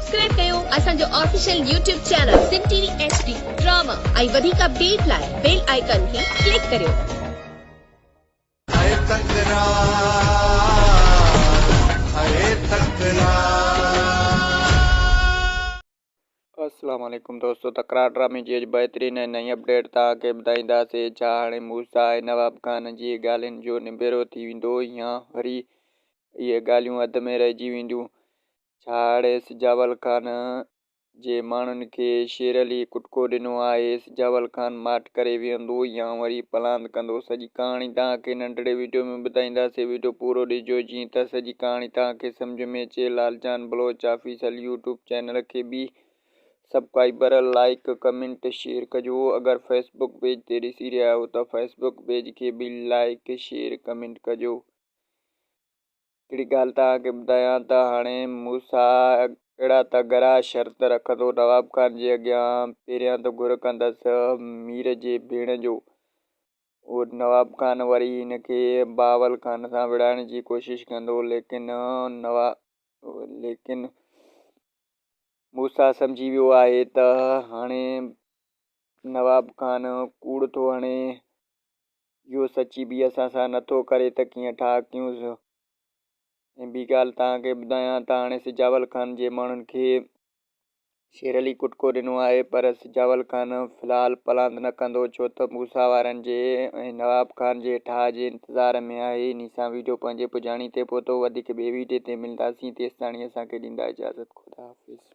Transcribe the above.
Subscribe कयो असांजो official YouTube channel Sindhi HD drama ऐं वधीक अपडेट लाइ बेल आइकन खे क्लिक करियो। अस्सलाम वालेकुम दोस्तों, तकरार ड्रामे जी बेहतरीन नई अपडेट तव्हांखे ॿुधाईंदासीं। छा हाणे मूसा ऐं नवाब खान जी ॻाल्हियुनि जो निबेरो थी वेंदो या वरी इहे ॻाल्हियूं अध में रहिजी वेंदियूं? छा हाणे सिजावल खान जे माण्हुनि खे शेर अली कुटको ॾिनो आहे, सिजावल खान माठ करे वेहंदो या वरी पलांद कंदो? सॼी कहाणी तव्हांखे नंढड़े वीडियो में ॿुधाईंदासीं। वीडियो पूरो ॾिसजो जीअं त सॼी कहाणी तव्हांखे सम्झ में अचे। Laljan Baloch official YouTube channel खे बि सब्सक्राइबर, लाइक, कमेंट, शेयर कजो। अगर फेसबुक पेज ते ॾिसी रहिया आहियो त फेसबुक पेज खे बि लाइक, शेयर, कमेंट कजो। हिकिड़ी ॻाल्हि तव्हांखे ॿुधायां त हाणे मूसा अहिड़ा त गरा शर्त रखंदो नवाब खान जे अॻियां। पहिरियां त घुर कंदसि मीर जे भेण जो। उहो नवाब खान वरी हिनखे बावल खान सां विड़ाइण जी कोशिशि कंदो, लेकिन मूसा सम्झी वियो आहे त हाणे नवाब खान कूड़ थो हणे। इहो सची बि असां सां नथो करे त कीअं ठा कयूंसि। ऐं ॿी ॻाल्हि तव्हांखे ॿुधायां त हाणे सिजावल खान जे माण्हुनि खे शेर अली कुटको ॾिनो आहे, पर सिजावल खान फ़िलहाल पलांद न कंदो, छो त मूसा वारनि जे ऐं नवाब खान जे ठाह जे इंतज़ार में आहे। इन सां वीडियो पंहिंजे पुॼाणी ते पहुतो। वधीक ॿिए वीडियो ते मिलंदासीं, तेसिताणी असांखे ॾींदा इजाज़त। ख़ुदा हाफ़िज़।